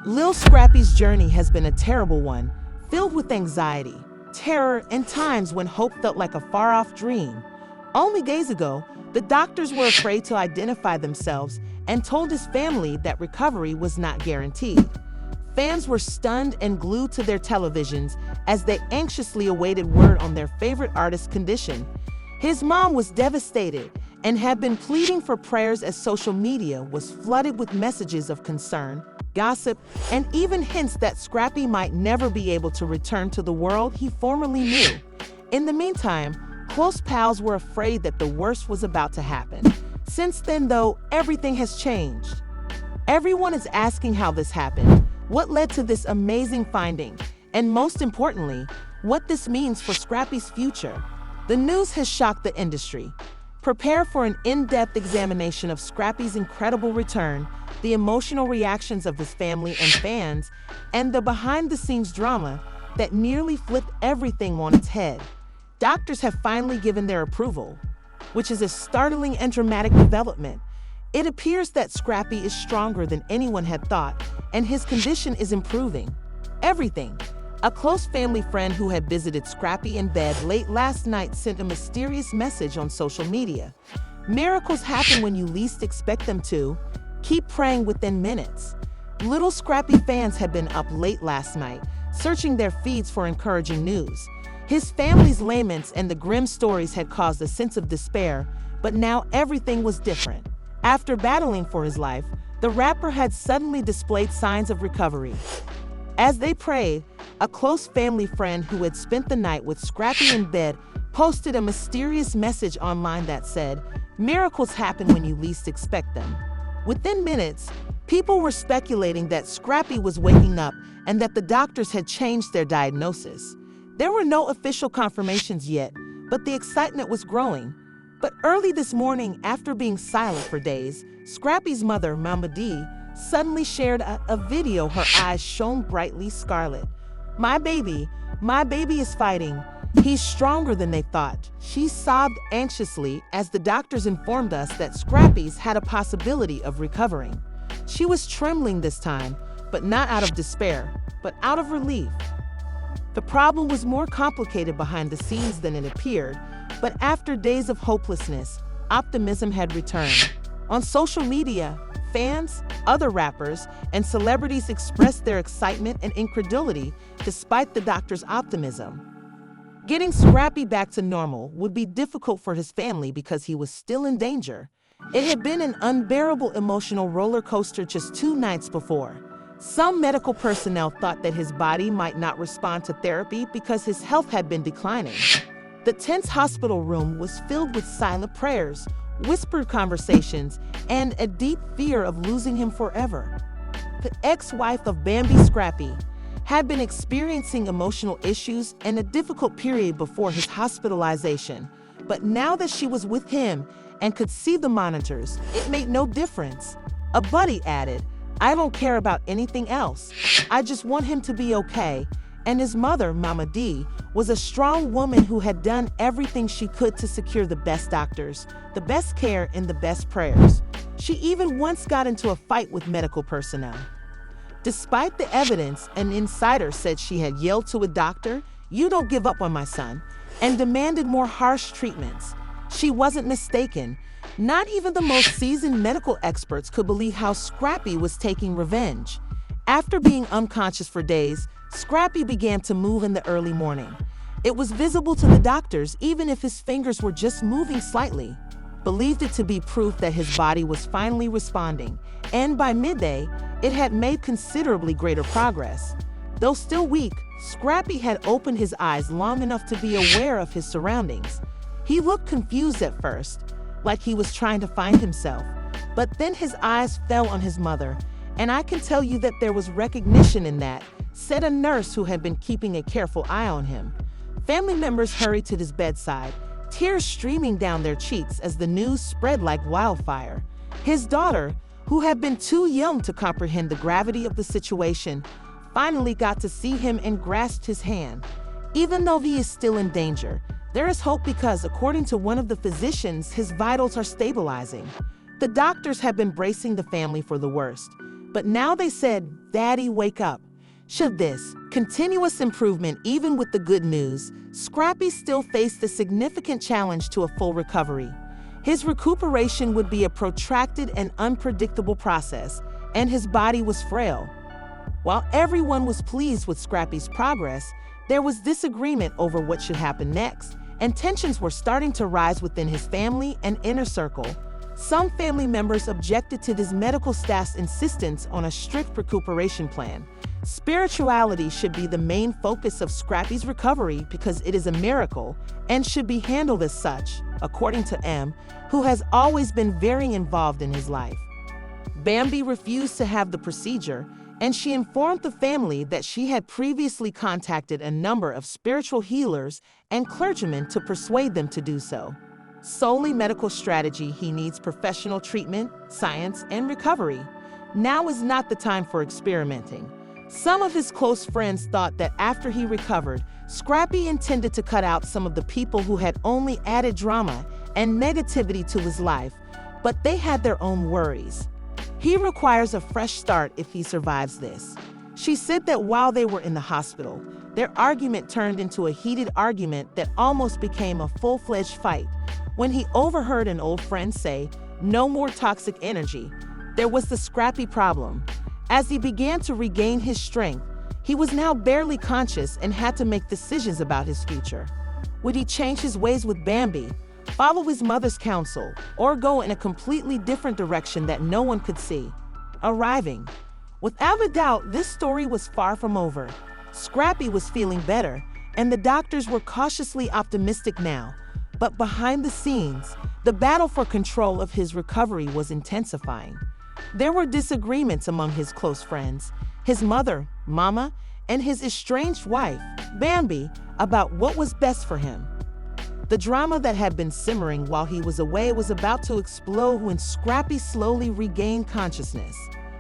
Lil Scrappy's journey has been a terrible one, filled with anxiety, terror, and times when hope felt like a far-off dream. Only days ago, the doctors were afraid to identify themselves and told his family that recovery was not guaranteed. Fans were stunned and glued to their televisions as they anxiously awaited word on their favorite artist's condition. His mom was devastated and had been pleading for prayers as social media was flooded with messages of concern, gossip, and even hints that Scrappy might never be able to return to the world he formerly knew. In the meantime, close pals were afraid that the worst was about to happen. Since then, though, everything has changed. Everyone is asking how this happened, what led to this amazing finding, and most importantly, what this means for Scrappy's future. The news has shocked the industry. Prepare for an in-depth examination of Scrappy's incredible return, the emotional reactions of his family and fans, and the behind-the-scenes drama that nearly flipped everything on its head. Doctors have finally given their approval, which is a startling and dramatic development. It appears that Scrappy is stronger than anyone had thought, and his condition is improving. Everything. A close family friend who had visited Scrappy in bed late last night sent a mysterious message on social media. Miracles happen when you least expect them to. Keep praying within minutes. Lil Scrappy fans had been up late last night, searching their feeds for encouraging news. His family's laments and the grim stories had caused a sense of despair, but now everything was different. After battling for his life, the rapper had suddenly displayed signs of recovery. As they prayed, a close family friend who had spent the night with Scrappy in bed posted a mysterious message online that said, "Miracles happen when you least expect them." Within minutes, people were speculating that Scrappy was waking up and that the doctors had changed their diagnosis. There were no official confirmations yet, but the excitement was growing. But early this morning, after being silent for days, Scrappy's mother, Mama D, suddenly shared a video. Her eyes shone brightly scarlet. My baby is fighting. He's stronger than they thought." She sobbed anxiously as the doctors informed us that Scrappy's had a possibility of recovering. She was trembling this time, but not out of despair, but out of relief. The problem was more complicated behind the scenes than it appeared, but after days of hopelessness, optimism had returned. On social media, fans, other rappers, and celebrities expressed their excitement and incredulity despite the doctor's optimism. Getting Scrappy back to normal would be difficult for his family because he was still in danger. It had been an unbearable emotional roller coaster just 2 nights before. Some medical personnel thought that his body might not respond to therapy because his health had been declining. The tense hospital room was filled with silent prayers, whispered conversations, and a deep fear of losing him forever. The ex-wife of Bambi Scrappy had been experiencing emotional issues and a difficult period before his hospitalization, but now that she was with him and could see the monitors, it made no difference. A buddy added, "I don't care about anything else. I just want him to be okay." And his mother, Mama D, was a strong woman who had done everything she could to secure the best doctors, the best care, and the best prayers. She even once got into a fight with medical personnel. Despite the evidence, an insider said she had yelled to a doctor, "You don't give up on my son," and demanded more harsh treatments. She wasn't mistaken. Not even the most seasoned medical experts could believe how Scrappy was taking revenge. After being unconscious for days, Scrappy began to move in the early morning. It was visible to the doctors even if his fingers were just moving slightly, believed it to be proof that his body was finally responding, and by midday, it had made considerably greater progress. Though still weak, Scrappy had opened his eyes long enough to be aware of his surroundings. He looked confused at first, like he was trying to find himself, but then his eyes fell on his mother, and I can tell you that there was recognition in that, said a nurse who had been keeping a careful eye on him. Family members hurried to his bedside, tears streaming down their cheeks as the news spread like wildfire. His daughter, who had been too young to comprehend the gravity of the situation, finally got to see him and grasped his hand. Even though he is still in danger, there is hope because, according to one of the physicians, his vitals are stabilizing. The doctors have been bracing the family for the worst. But now they said, "Daddy, wake up." Should this continuous improvement, even with the good news, Scrappy still faced a significant challenge to a full recovery. His recuperation would be a protracted and unpredictable process, and his body was frail. While everyone was pleased with Scrappy's progress, there was disagreement over what should happen next, and tensions were starting to rise within his family and inner circle. Some family members objected to his medical staff's insistence on a strict recuperation plan. Spirituality should be the main focus of Scrappy's recovery because it is a miracle and should be handled as such, according to M, who has always been very involved in his life. Bambi refused to have the procedure, and she informed the family that she had previously contacted a number of spiritual healers and clergymen to persuade them to do so. Solely medical strategy, he needs professional treatment, science, and recovery. Now is not the time for experimenting. Some of his close friends thought that after he recovered, Scrappy intended to cut out some of the people who had only added drama and negativity to his life, but they had their own worries. He requires a fresh start if he survives this. She said that while they were in the hospital, their argument turned into a heated argument that almost became a full-fledged fight. When he overheard an old friend say, "No more toxic energy," there was the Scrappy problem. As he began to regain his strength, he was now barely conscious and had to make decisions about his future. Would he change his ways with Bambi, follow his mother's counsel, or go in a completely different direction that no one could see? Arriving. Without a doubt, this story was far from over. Scrappy was feeling better, and the doctors were cautiously optimistic now. But behind the scenes, the battle for control of his recovery was intensifying. There were disagreements among his close friends, his mother, Mama, and his estranged wife, Bambi, about what was best for him. The drama that had been simmering while he was away was about to explode when Scrappy slowly regained consciousness.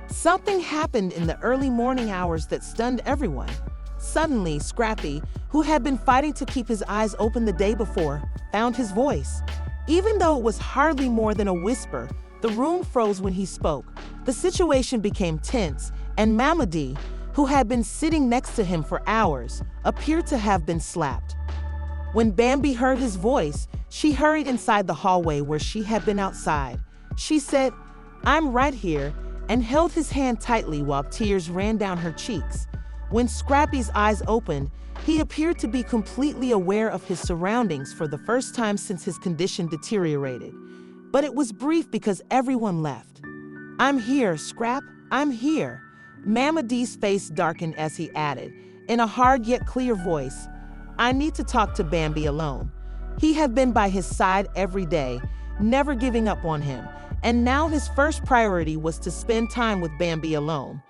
Something happened in the early morning hours that stunned everyone. Suddenly, Scrappy, who had been fighting to keep his eyes open the day before, found his voice. Even though it was hardly more than a whisper, the room froze when he spoke. The situation became tense, and Mama D, who had been sitting next to him for hours, appeared to have been slapped. When Bambi heard his voice, she hurried inside the hallway where she had been outside. She said, "I'm right here," and held his hand tightly while tears ran down her cheeks. When Scrappy's eyes opened, he appeared to be completely aware of his surroundings for the first time since his condition deteriorated. But it was brief because everyone left. "I'm here, Scrap, I'm here." Mama D's face darkened as he added, in a hard yet clear voice, "I need to talk to Bambi alone." He had been by his side every day, never giving up on him, and now his first priority was to spend time with Bambi alone.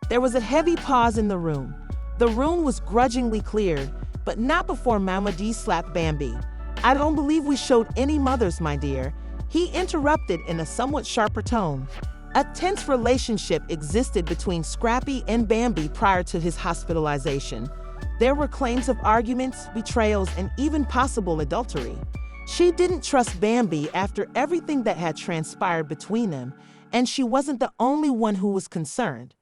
There was a heavy pause in the room. The room was grudgingly cleared, but not before Mama D slapped Bambi. "I don't believe we showed any mothers, my dear," he interrupted in a somewhat sharper tone. A tense relationship existed between Scrappy and Bambi prior to his hospitalization. There were claims of arguments, betrayals, and even possible adultery. She didn't trust Bambi after everything that had transpired between them, and she wasn't the only one who was concerned.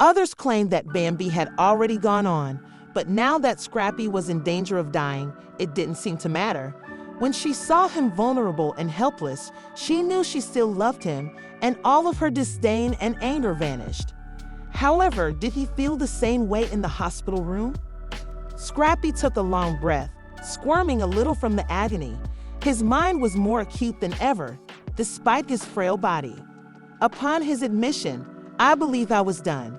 Others claimed that Bambi had already gone on, but now that Scrappy was in danger of dying, it didn't seem to matter. When she saw him vulnerable and helpless, she knew she still loved him, and all of her disdain and anger vanished. However, did he feel the same way in the hospital room? Scrappy took a long breath, squirming a little from the agony. His mind was more acute than ever, despite his frail body. Upon his admission, "I believe I was done."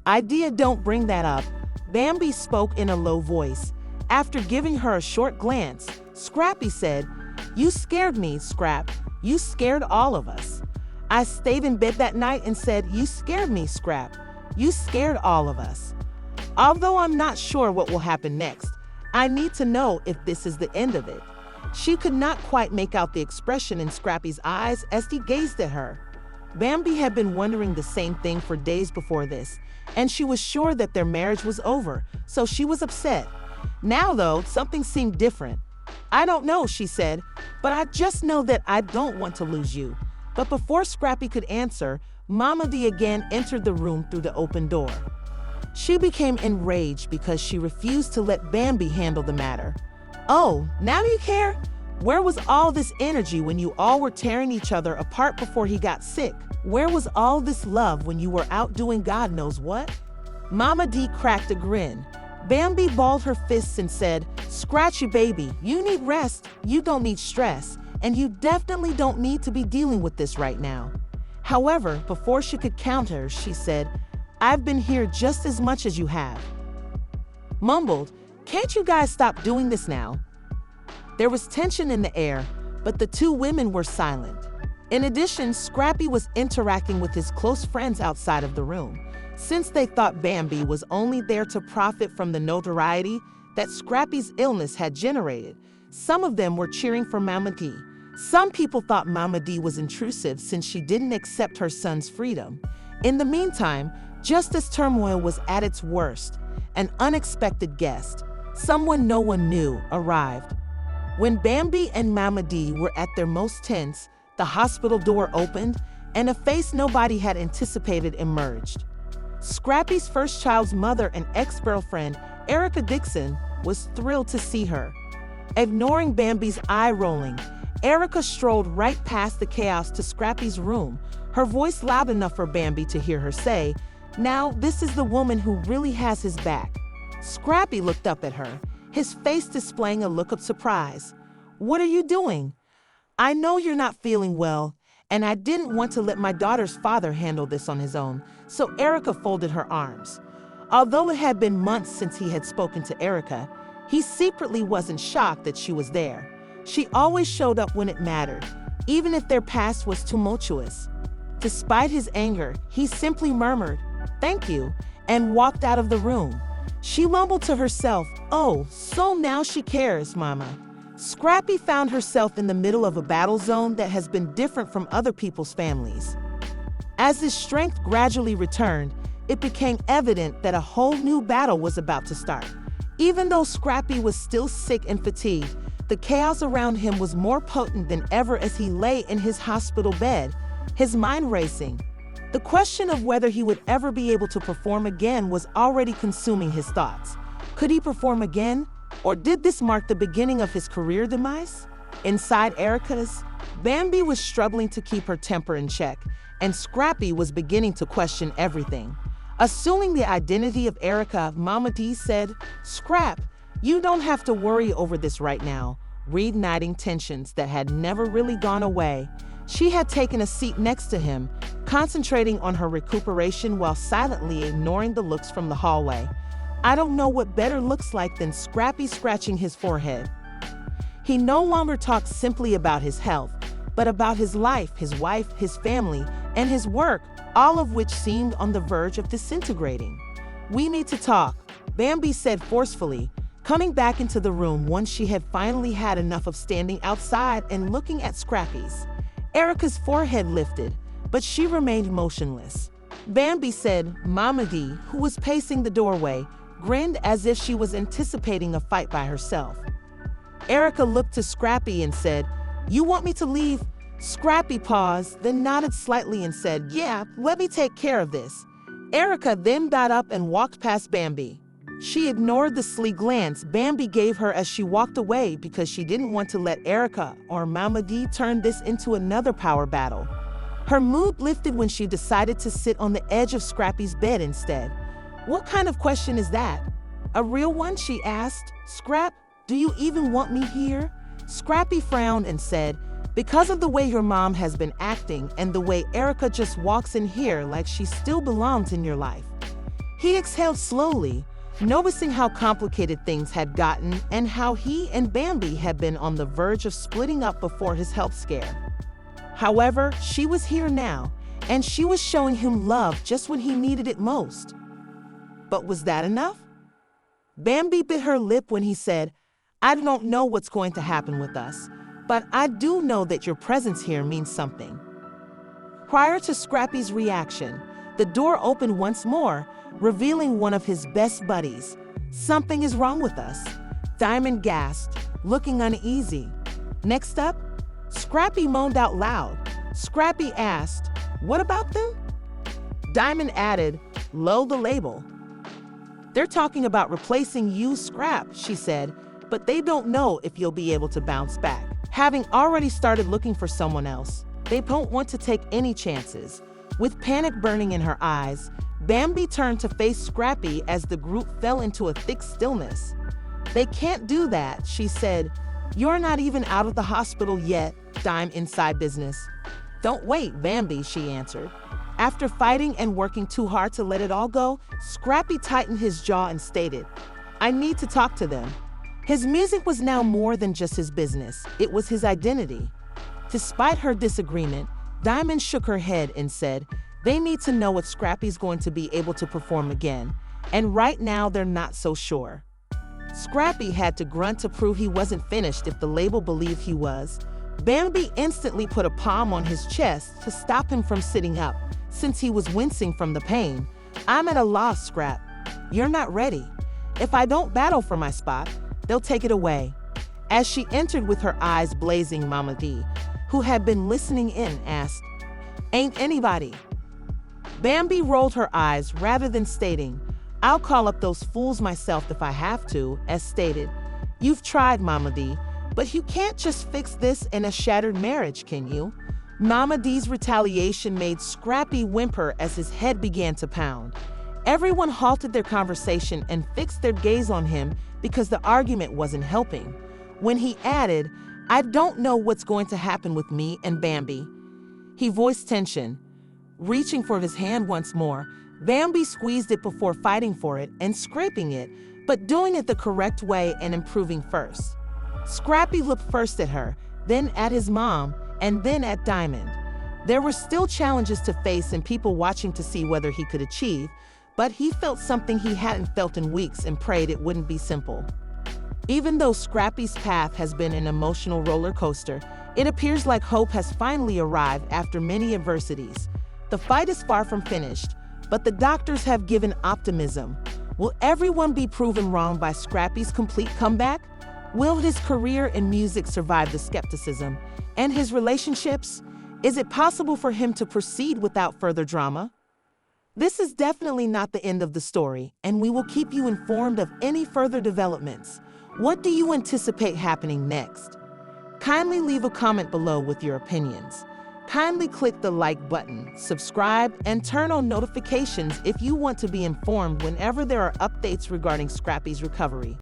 "Idea, don't bring that up," Bambi spoke in a low voice. After giving her a short glance, Scrappy said, "You scared me, Scrap. You scared all of us." I stayed in bed that night and said, "You scared me, Scrap. You scared all of us." Although I'm not sure what will happen next, I need to know if this is the end of it. She could not quite make out the expression in Scrappy's eyes as he gazed at her. Bambi had been wondering the same thing for days before this, and she was sure that their marriage was over, so she was upset. Now, though, something seemed different. "I don't know," she said, "but I just know that I don't want to lose you." But before Scrappy could answer, Mama D again entered the room through the open door. She became enraged because she refused to let Bambi handle the matter. "Oh, now you care? Where was all this energy when you all were tearing each other apart before he got sick? Where was all this love when you were out doing God knows what?" Mama D cracked a grin. Bambi balled her fists and said, "Scratchy baby, you need rest, you don't need stress, and you definitely don't need to be dealing with this right now." However, before she could counter, she said, "I've been here just as much as you have." Mumbled, "Can't you guys stop doing this now?" There was tension in the air, but the two women were silent. In addition, Scrappy was interacting with his close friends outside of the room. Since they thought Bambi was only there to profit from the notoriety that Scrappy's illness had generated, some of them were cheering for Mama D. Some people thought Mama D was intrusive since she didn't accept her son's freedom. In the meantime, just as turmoil was at its worst, an unexpected guest, someone no one knew, arrived. When Bambi and Mama D were at their most tense, the hospital door opened and a face nobody had anticipated emerged. Scrappy's first child's mother and ex-girlfriend, Erica Dixon, was thrilled to see her. Ignoring Bambi's eye rolling, Erica strolled right past the chaos to Scrappy's room, her voice loud enough for Bambi to hear her say, "Now, this is the woman who really has his back." Scrappy looked up at her, his face displaying a look of surprise. "What are you doing? I know you're not feeling well, and I didn't want to let my daughter's father handle this on his own," so Erica folded her arms. Although it had been months since he had spoken to Erica, he secretly wasn't shocked that she was there. She always showed up when it mattered, even if their past was tumultuous. Despite his anger, he simply murmured, "Thank you," and walked out of the room. She mumbled to herself, "Oh, so now she cares, Mama." Scrappy found herself in the middle of a battle zone that has been different from other people's families. As his strength gradually returned, it became evident that a whole new battle was about to start. Even though Scrappy was still sick and fatigued, the chaos around him was more potent than ever as he lay in his hospital bed, his mind racing. The question of whether he would ever be able to perform again was already consuming his thoughts. Could he perform again? Or did this mark the beginning of his career demise? Inside Erica's, Bambi was struggling to keep her temper in check, and Scrappy was beginning to question everything. Assuming the identity of Erica, Mama D said, "Scrap, you don't have to worry over this right now," reigniting tensions that had never really gone away. She had taken a seat next to him, concentrating on her recuperation while silently ignoring the looks from the hallway. I don't know what better looks like than Scrappy scratching his forehead. He no longer talked simply about his health, but about his life, his wife, his family, and his work, all of which seemed on the verge of disintegrating. "We need to talk," Bambi said forcefully, coming back into the room once she had finally had enough of standing outside and looking at Scrappy's. Erica's forehead lifted, but she remained motionless. Bambi said, Mama D, who was pacing the doorway, grinned as if she was anticipating a fight by herself. Erica looked to Scrappy and said, "You want me to leave?" Scrappy paused, then nodded slightly and said, "Yeah, let me take care of this." Erica then got up and walked past Bambi. She ignored the sleek glance Bambi gave her as she walked away because she didn't want to let Erica or Mama D turn this into another power battle. Her mood lifted when she decided to sit on the edge of Scrappy's bed instead. "What kind of question is that?" "A real one?" she asked. "Scrap, do you even want me here?" Scrappy frowned and said, "Because of the way your mom has been acting and the way Erica just walks in here like she still belongs in your life." He exhaled slowly, noticing how complicated things had gotten and how he and Bambi had been on the verge of splitting up before his health scare. However, she was here now, and she was showing him love just when he needed it most. But was that enough? Bambi bit her lip when he said, "I don't know what's going to happen with us, but I do know that your presence here means something." Prior to Scrappy's reaction, the door opened once more, revealing one of his best buddies. "Something is wrong with us," Diamond gasped, looking uneasy. Next up, Scrappy moaned out loud. Scrappy asked, "What about them?" Diamond added, "Lo the label. They're talking about replacing you, Scrap," she said, "but they don't know if you'll be able to bounce back. Having already started looking for someone else, they don't want to take any chances." With panic burning in her eyes, Bambi turned to face Scrappy as the group fell into a thick stillness. "They can't do that," she said. "You're not even out of the hospital yet, Dime inside business." "Don't wait, Bambi," she answered. After fighting and working too hard to let it all go, Scrappy tightened his jaw and stated, "I need to talk to them." His music was now more than just his business, it was his identity. Despite her disagreement, Diamond shook her head and said, "They need to know if Scrappy's going to be able to perform again, and right now they're not so sure." Scrappy had to grunt to prove he wasn't finished if the label believed he was. Bambi instantly put a palm on his chest to stop him from sitting up, since he was wincing from the pain. "I'm at a loss, Scrap. You're not ready. If I don't battle for my spot, they'll take it away." As she entered with her eyes blazing, Mama D, who had been listening in, asked, "Ain't anybody?" Bambi rolled her eyes rather than stating, "I'll call up those fools myself if I have to," as stated. "You've tried, Mama D, but you can't just fix this in a shattered marriage, can you?" Mama D's retaliation made Scrappy whimper as his head began to pound. Everyone halted their conversation and fixed their gaze on him because the argument wasn't helping. When he added, "I don't know what's going to happen with me and Bambi," he voiced tension. Reaching for his hand once more, Bambi squeezed it before fighting for it and scraping it, but doing it the correct way and improving first. Scrappy looked first at her, then at his mom, and then at Diamond. There were still challenges to face and people watching to see whether he could achieve, but he felt something he hadn't felt in weeks and prayed it wouldn't be simple. Even though Scrappy's path has been an emotional roller coaster, it appears like hope has finally arrived after many adversities. The fight is far from finished, but the doctors have given optimism. Will everyone be proven wrong by Scrappy's complete comeback? Will his career in music survive the skepticism? And his relationships? Is it possible for him to proceed without further drama? This is definitely not the end of the story, and we will keep you informed of any further developments. What do you anticipate happening next? Kindly leave a comment below with your opinions. Kindly click the like button, subscribe, and turn on notifications if you want to be informed whenever there are updates regarding Scrappy's recovery.